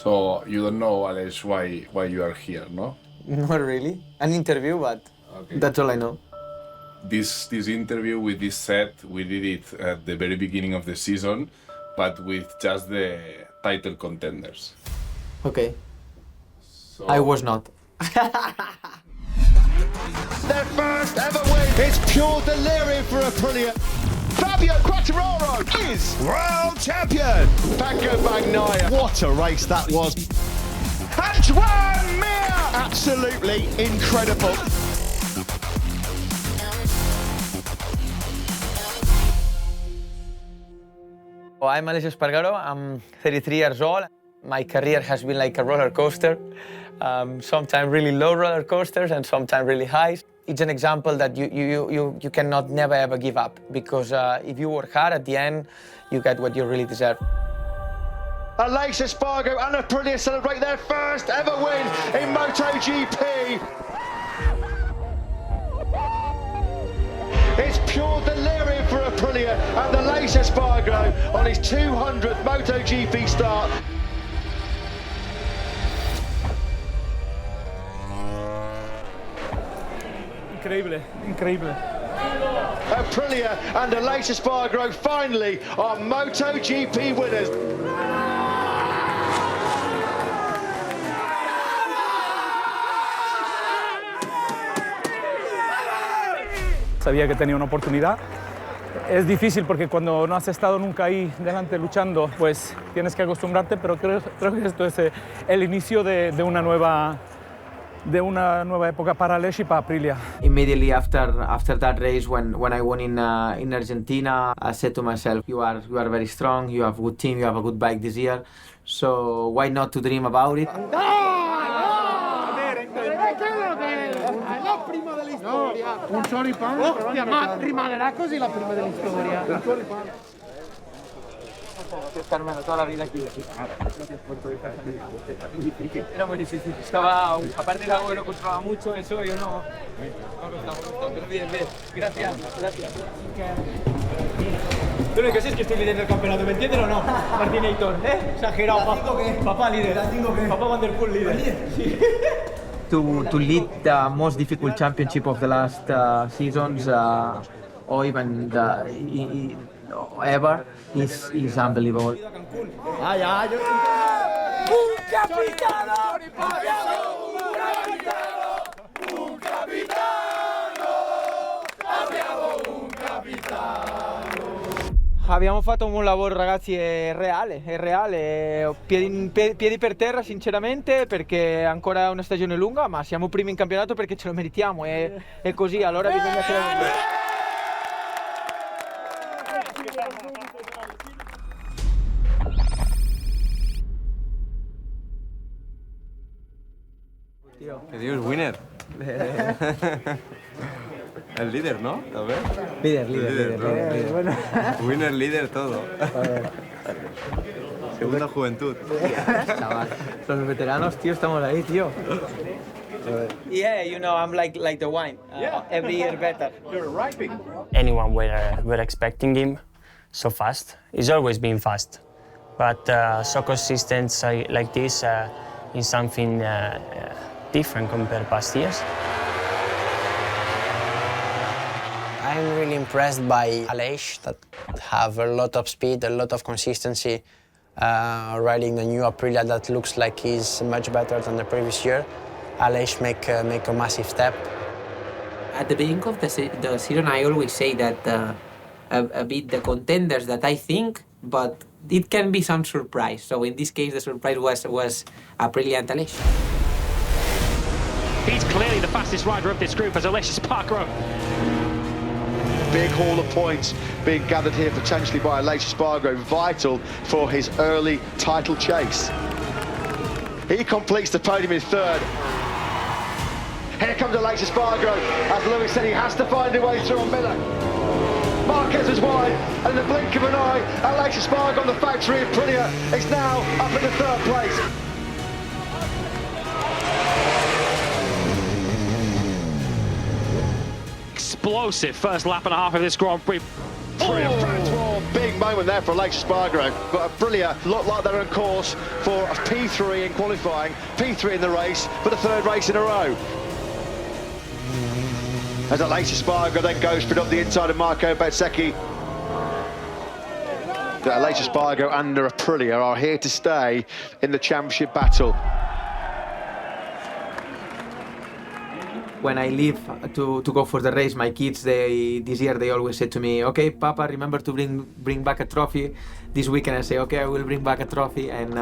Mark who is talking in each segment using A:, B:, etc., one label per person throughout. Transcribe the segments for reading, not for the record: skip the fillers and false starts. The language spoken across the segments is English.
A: So you don't know, Aleix, why you are here, no?
B: Not really. An interview, but that's all I know.
A: This interview with this set, we did it at the very beginning of the season, but with just the title contenders.
B: Okay.
A: So
B: I was not.
C: Their first ever win. It's pure delirium for Aprilia. Fabio Quartararo is world champion. Banco Bagnaia. What a race that was. Antoine Mir. Absolutely incredible.
B: I'm Aleix Espargaro. I'm 33 years old. My career has been like a roller coaster. Sometimes really low roller coasters and sometimes really high. It's an example that you cannot never ever give up, because if you work hard, at the end you get what you really deserve.
C: Aleix Espargaro and Aprilia celebrate their first ever win in MotoGP. It's pure delirium for Aprilia and Aleix Espargaro on his 200th MotoGP start.
D: Increíble.
C: Aprilia and Aleix Espargaro finally are MotoGP winners.
D: Sabía que tenía una oportunidad. Es difícil porque cuando no has estado nunca ahí delante luchando, pues tienes que acostumbrarte, pero creo que esto es el inicio de una nueva época para Aleix y para Aprilia.
B: Immediately after that race, when I won in Argentina, I said to myself, you are very strong, you have a good team, you have a good bike this year, so why not to dream about it?
E: Un choripán, ma rimanerà così la prima dell'storia.
B: Carmelo, toda la vida aquí. Era muy difícil. Estaba, aparte el agua no controlaba mucho, eso yo no estaba, pero bien, gracias. Tú lo que sé es que estoy líder del campeonato, ¿me entiendes o no? Martín Heitor, exagerado, papá líder, papá Van der Poel líder. Sí. To lead the most difficult championship of the last seasons, or even ever, is unbelievable. Abbiamo fatto un buon lavoro, ragazzi, è reale, piedi per terra sinceramente, perché ancora una stagione lunga, ma siamo primi in campionato perché ce lo meritiamo, è così, allora bisogna essere...
F: Que Dios, winner. El líder, ¿no? A ver.
B: Líder.
F: Bueno. Winner, líder, todo. Segunda juventud.
B: Chaval, los veteranos, tío, estamos ahí, tío. Yeah, you know, I'm like the wine. Every year better.
C: You're ripening.
G: Anyone were expecting him so fast. He's always been fast, but so consistent like this is something different compared to past years.
H: I'm really impressed by Aleix, that have a lot of speed, a lot of consistency, riding the new Aprilia that looks like he's much better than the previous year. Aleix make a massive step.
I: At the beginning of the season, I always say that a bit the contenders that I think, but it can be some surprise. So in this case, the surprise was Aprilia and Aleix.
J: He's clearly the fastest rider of this group as Aleix Espargaro.
C: Big haul of points being gathered here potentially by Aleix Espargaro, vital for his early title chase. He completes the podium in third. Here comes Aleix Espargaro. As Lewis said, he has to find a way through on Miller. Marquez is wide, and in the blink of an eye, Aleix Espargaro on the factory Aprilia is now up in the third place.
J: Explosive first lap and a half of this Grand Prix.
C: Francois, big moment. moment there for Aleix Espargaro, but Aprilia look like they're on course for a P3 in qualifying, P3 in the race for the third race in a row. As Aleix Espargaro then goes straight up the inside of Marco Bezzecchi. Aleix Espargaro and Aprilia are here to stay in the championship battle.
B: When I leave to go for the race, my kids, this year they always said to me, okay, Papa, remember to bring back a trophy. This weekend I say, okay, I will bring back a trophy. And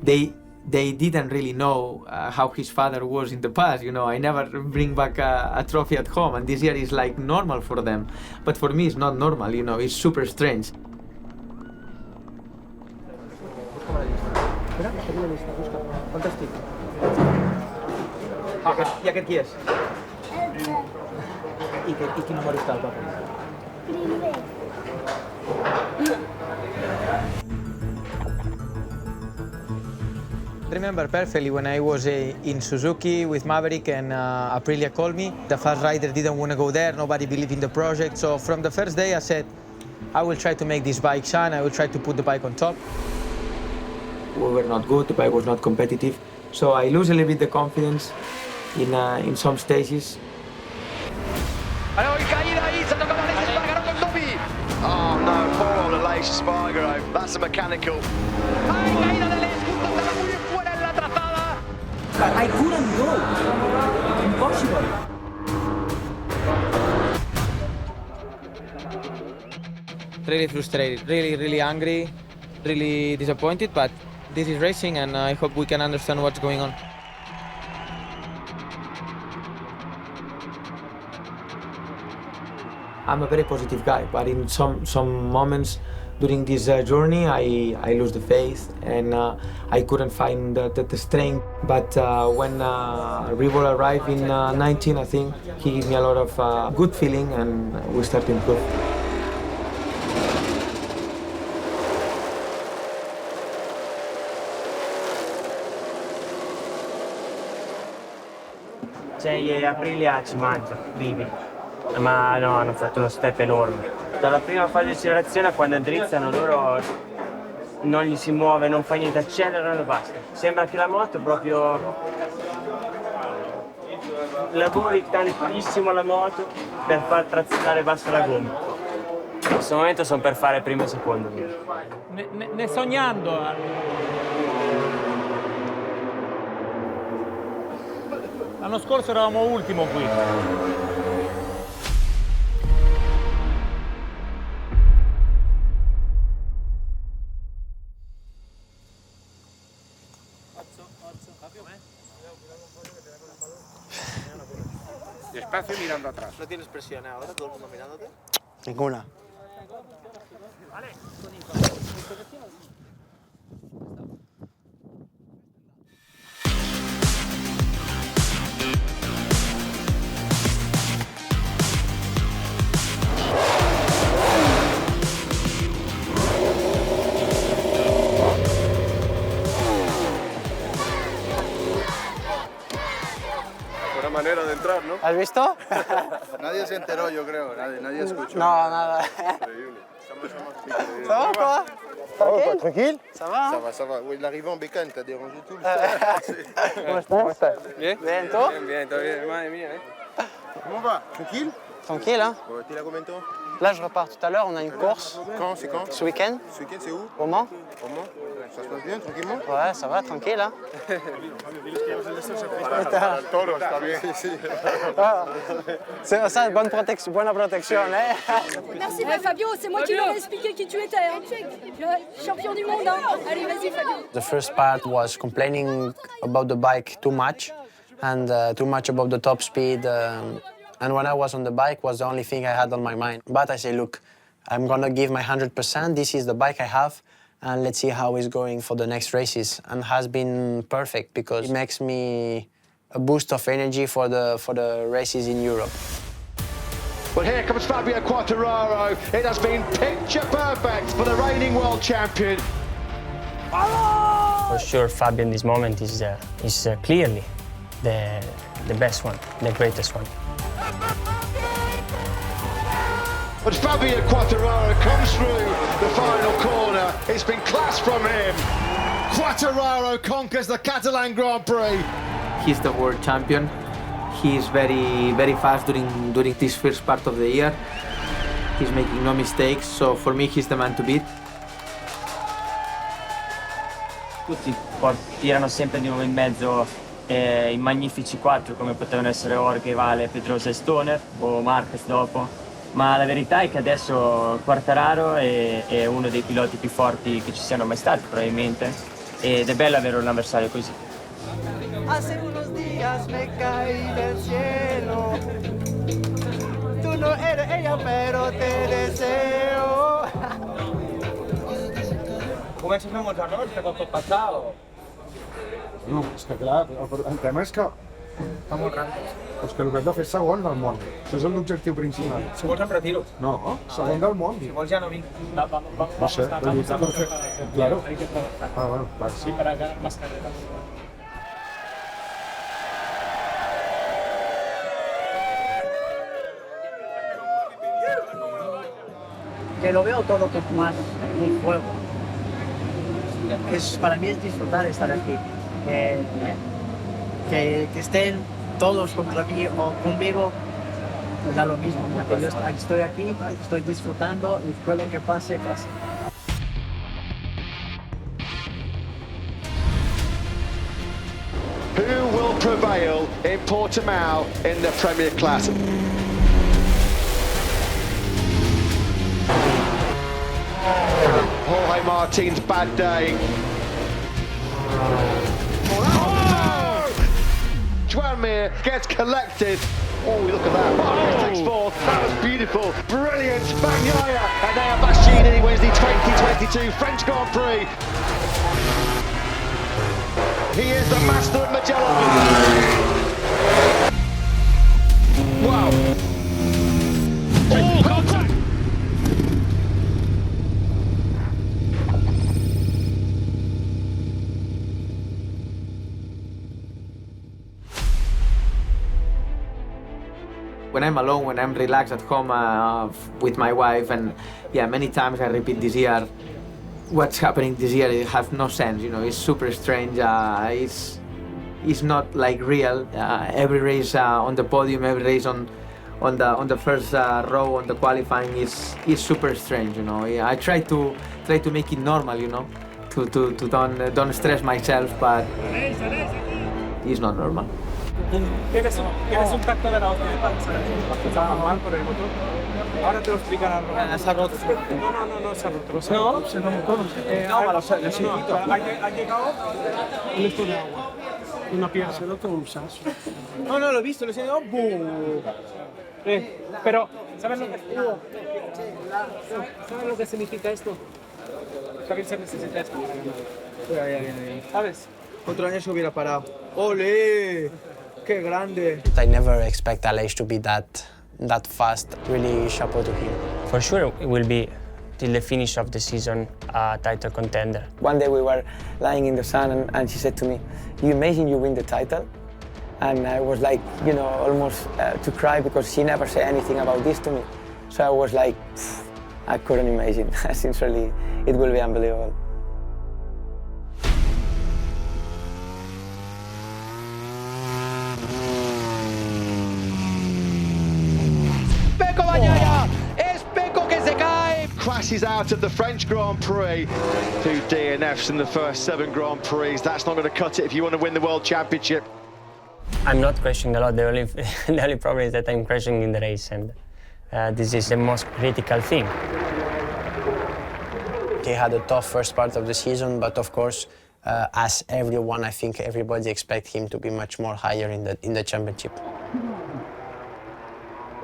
B: they didn't really know how his father was in the past. You know, I never bring back a trophy at home, and this year is like normal for them. But for me, it's not normal, you know, it's super strange. I aquest qui és? I quin número està el papa?
K: Primer.
B: I remember perfectly when I was in Suzuki with Maverick and Aprilia called me. The fast rider didn't want to go there, nobody believed in the project. So from the first day I said, I will try to make this bike shine, I will try to put the bike on top. We were not good, the bike was not competitive. So I lose a little bit the confidence in some stages.
C: Oh no, poor old Aleix Espargaro. That's a mechanical.
B: I couldn't go. Impossible. Really frustrated, really angry, really disappointed, but this is racing and I hope we can understand what's going on. I'm a very positive guy, but in some moments during this journey, I lose the faith and I couldn't find the strength. But when Rivol arrived in 19, I think he gave me a lot of good feeling and we start to improve.
G: Cioè, Aprilia ci mangia, vivi. Ma no, hanno fatto uno step enorme. Dalla prima fase di accelerazione a quando drizzano loro non gli si muove, non fa niente, accelerano e basta. Sembra che la moto proprio lavori tantissimo la moto per far trazionare bassa la gomma. In questo momento sono per fare primo e secondo.
D: Ne sognando. L'anno scorso eravamo ultimo qui.
E: Despacio mirando atrás.
B: ¿No tienes presión ahora, todo el mundo mirándote?
H: Ninguna.
F: Manera de entrar, ¿no?
H: ¿Has visto?
F: Nadie se enteró, yo creo, nadie escuchó.
H: No, nada.
F: Increíble.
H: Ça va quoi? Tranquille?
F: Tranquille?
H: Ça va?
F: Ça va, ça va. Oui, l'arrivée en bécane, t'as dérangé tout le temps.
H: ¿Cómo estás?
F: Bien?
H: Bien, ¿tú?
F: Bien, todo bien, madre mía, ¿eh? Comment va? Tranquille?
H: Tranquille, hein?
F: Bon, t'es là combien de temps?
H: Là, je repars tout à l'heure, on a une course.
F: Quand? C'est quand?
H: Ce week-end?
F: Ce week-end, c'est où?
H: Au Mans?
F: Au Mans? Ça se passe bien, tranquillement?
H: Ouais, ça va, tranquille, hein?
F: El toro, está bien. Sí, sí.
H: C'est ça, bonne protection, hein?
K: Merci Fabio, c'est moi qui leur ai expliqué qui tu étais. Hein. Le champion du monde. Hein. Allez, vas-y Fabio.
H: The first part was complaining about the bike too much and too much about the top speed. And when I was on the bike was the only thing I had on my mind. But I say, look, I'm gonna give my 100%. This is the bike I have. And let's see how it's going for the next races. And has been perfect because it makes me a boost of energy for the races in Europe.
C: Well, here comes Fabio Quartararo. It has been picture perfect for the reigning world champion.
G: For sure, Fabio in this moment is clearly the best one, the greatest one.
C: But Fabio Quartararo comes through the final corner. It's been class from him. Quartararo conquers the Catalan Grand Prix.
I: He's the world champion. He's very fast during this first part of the year. He's making no mistakes, so for me he's the man to beat.
G: Tutti tirano sempre di nuovo in mezzo i magnifici quattro come potevano essere Jorge, Vale, Pedrosa e Stoner o Marquez dopo, ma la verità è che adesso Quartararo è uno dei piloti più forti che ci siano mai stati probabilmente, ed è bello avere un avversario così.
L: Hace unos días me caí del cielo. Tú no eres ella, pero te deseo.
E: Come ci fem els errors de cop passar o...?
F: No, és que clar, el tema és que...
E: Està molt gran.
F: És que el que has de fer és segon del món. Això és l'objectiu principal.
E: Si vols em retiro.
F: No, segon del món.
E: Si vols ja no vinc.
F: No sé, la lluita per fer... Claro. Ah, bueno, clar.
E: Sí, para ganar más carreras.
L: Que lo veo todo con más un juego. Para mí es disfrutar estar aquí. Que estén todos contra mí o conmigo, me da lo mismo. Porque yo estoy aquí, estoy disfrutando y todo lo que pase, pase.
C: Who will prevail in Portimao in the Premier Class? Jorge Martin's bad day. Joan Mir gets collected. Oh, look at that. Marquez takes fourth. That was beautiful. Brilliant. Bagnaia. And now Baschini wins the 2022 French Grand Prix. He is the master of Magellan. Wow. Oh, contact.
I: When I'm alone, when I'm relaxed at home with my wife, and yeah, many times I repeat this year, what's happening this year, it has no sense, you know, it's super strange, it's not like real. Every race on the podium, every race on the first row on the qualifying is super strange, you know. I try to make it normal, you know, to don't stress myself, but it's not normal.
D: Tienes un tacto de la hostia de panza. Estaba mal por el motor. Ahora te lo explicará.
B: Se ha roto.
D: No, se ha roto. No, se ha roto. Ha llegado un esto de agua. Una piedra. Se ha roto un saso. No, lo he visto, lo he enseñado. ¡Bum! Pero, ¿sabes lo que significa esto? ¿Sabes lo que significa esto? ¿Sabes?
L: Otro año se hubiera parado. ¡Ole! ¡Qué grande!
H: I never expect Aleix to be that fast. Really chapeau to him.
G: For sure it will be, till the finish of the season, a title contender.
B: One day we were lying in the sun and she said to me, "You imagine you win the title?" And I was like, you know, almost to cry because she never said anything about this to me. So I was like, I couldn't imagine. Sincerely, it will be unbelievable.
C: Crashes out of the French Grand Prix. 2 DNFs in the first 7 Grand Prix. That's not going to cut it if you want to win the World Championship.
G: I'm not crashing a lot. The only problem is that I'm crashing in the race, and this is the most critical thing.
H: He had a tough first part of the season, but of course, as everyone, I think everybody expects him to be much more higher in the championship.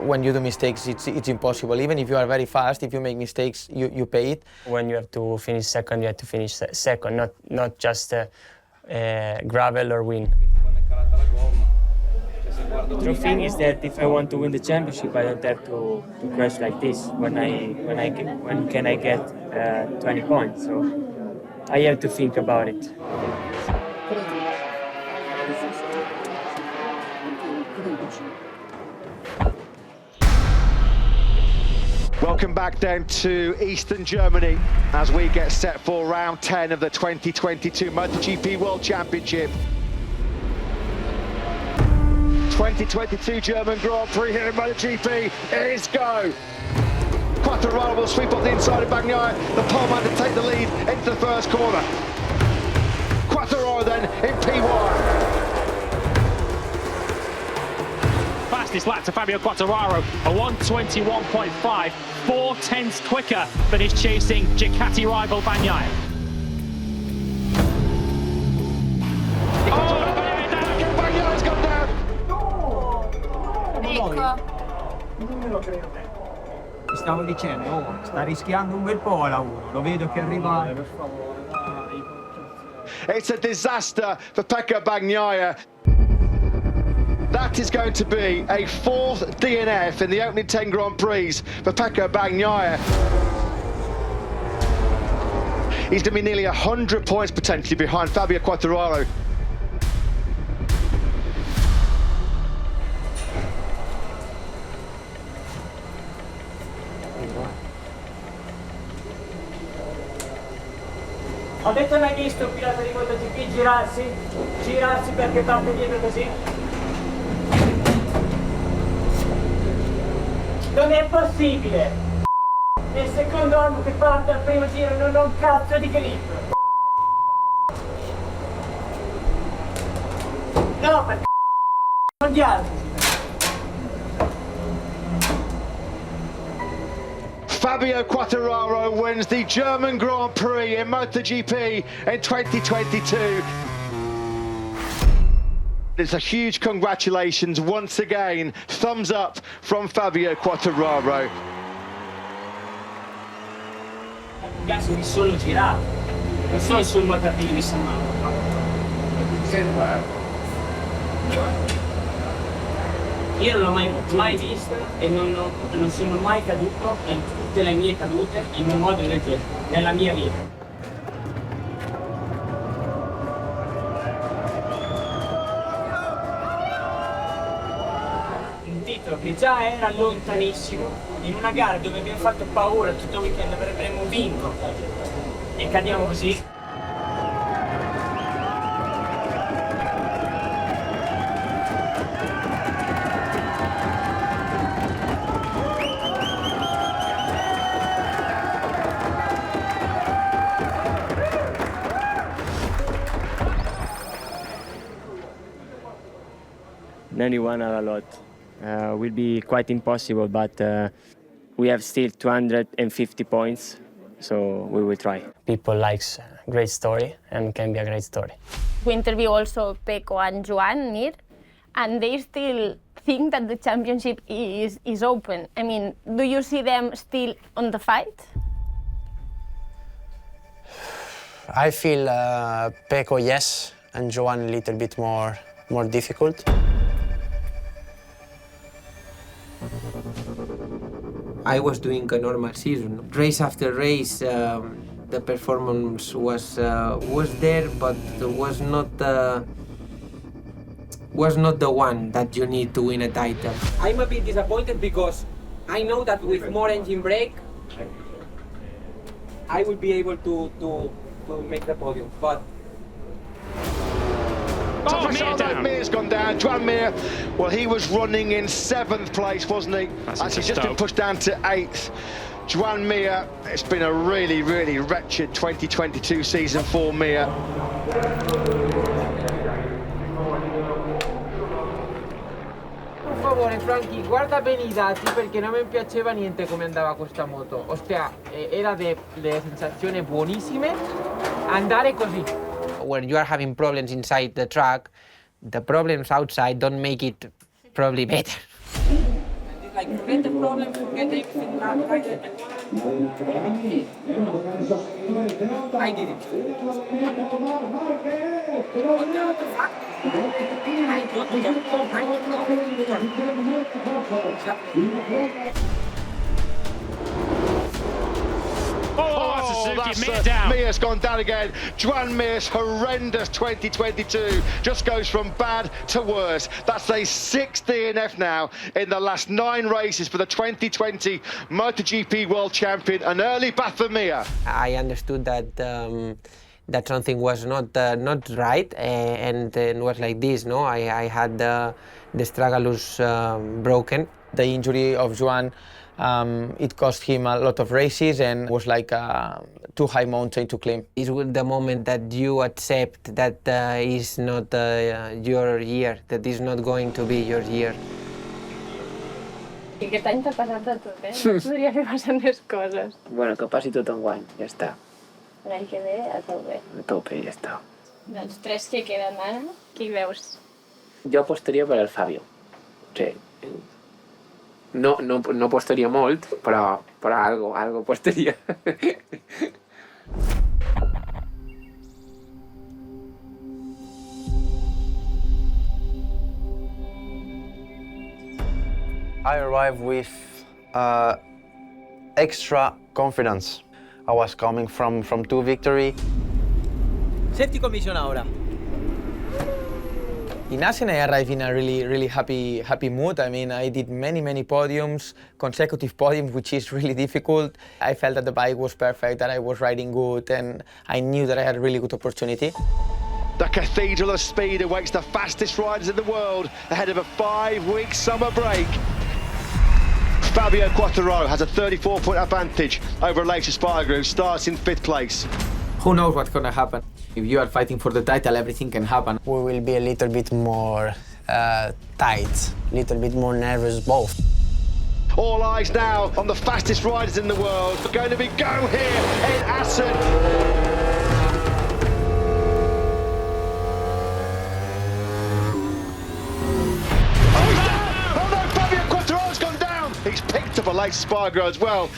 B: When you do mistakes, it's impossible. Even if you are very fast, if you make mistakes, you pay it.
G: When you have to finish second, you have to finish second, not just gravel or win. The true thing is that if I want to win the championship, I don't have to crash like this. When can I get 20 points? So I have to think about it.
C: Welcome back then to Eastern Germany as we get set for round 10 of the 2022 MotoGP World Championship. 2022 German Grand Prix here in MotoGP. It is go. Quartararo will sweep up the inside of Bagnaia, the poleman to take the lead into the first corner. Quartararo then in P1.
J: Fastest lap to Fabio Quartararo, a 1:21.5, 4/10 quicker than his chasing Ducati rival Bagnaia.
C: Bagnaia's gone down.
L: Non me lo credo. Ti stavo dicendo, sta rischiando un bel po' la 1, lo vedo che arriva.
C: It's a disaster for Pecco Bagnaia. That is going to be a 4th DNF in the opening 10 Grand Prix for Pecco Bagnaia. He's going to be nearly 100 points potentially behind Fabio Quartararo.
L: Avete mai visto un pilota di MotoGP girarsi? Girarsi perché parte dietro così? Non è possibile! Nel secondo anno che parte al primo giro non ho un cazzo di grip! No, perché mondiale!
C: Fabio Quartararo wins the German Grand Prix in MotoGP in 2022. It's a huge congratulations once again. Thumbs up from Fabio Quartararo.
L: Cazzo di solo girato, non sono sul motorino di San Marco. Io non l'ho mai vista e non sono mai caduto in tutte le mie cadute in un modo del genere, nella mia vita. Un titolo che già era lontanissimo, in una gara dove abbiamo fatto paura tutto il weekend, avremmo vinto e cadiamo così.
G: Anyone are a lot. Will be quite impossible, but we have still 250 points, so we will try. People likes great story and can be a great story.
M: We interview also Pecco and Joan Mir, and they still think that the championship is open. I mean, do you see them still on the fight?
H: I feel Pecco yes, and Joan a little bit more difficult.
I: I was doing a normal season. Race after race, the performance was there, but was not the one that you need to win a title.
N: I'm a bit disappointed because I know that with more engine brake, I will be able to make the podium, but.
C: Mir's gone down. Joan Mir, well, he was running in 7th place, wasn't he? Actually, just been pushed down to 8th. Joan Mir, it's been a really, really wretched 2022 season for Mir.
N: Per favore, Frankie, guarda bene I dati perché non mi piaceva niente come andava questa moto. Ostia, era delle sensazioni buonissime andare così.
I: When you are having problems inside the track, the problems outside don't make it probably better.
N: Like, forget the problem, forget everything. I did it.
J: Oh, that's a
C: Mir's gone down again. Joan Mir's horrendous 2022 just goes from bad to worse. That's a 6th DNF now in the last 9 races for the 2020 MotoGP World Champion, an early bath for Mir.
I: I understood that that something was not right, and it was like this. No, I had the Stragalus broken.
B: The injury of Joan, it cost him a lot of races and was like a too high mountain to climb.
I: It's the moment that you accept that is not your year, that is not going to be your year.
M: I aquest any t'ha passat de tot, Podria fer bastantes coses.
N: Bueno, que passi tot enguany, ja està.
M: L'any que ve, a tope.
N: A tope, ja està.
M: Dels 3 que queden ara, qui veus?
N: Jo apostaria per el Fabio. Sí. No apostaria molt, però algo apostaria.
H: I arrived with extra confidence. I was coming from 2 victories.
L: Safety commission ahora.
B: In Assen, I arrived in a really happy mood. I mean, I did many podiums, consecutive podiums, which is really difficult. I felt that the bike was perfect, that I was riding good, and I knew that I had a really good opportunity.
C: The Cathedral of Speed awaits the fastest riders in the world ahead of a 5-week summer break. Fabio Quartararo has a 34-point advantage over Aleix Espargaro, who starts in 5th place.
B: Who knows what's going to happen? If you are fighting for the title, everything can happen.
H: We will be a little bit more tight, a little bit more nervous both.
C: All eyes now on the fastest riders in the world. We're going to be go here in Assen. He's picked up Aleix Espargaro as well.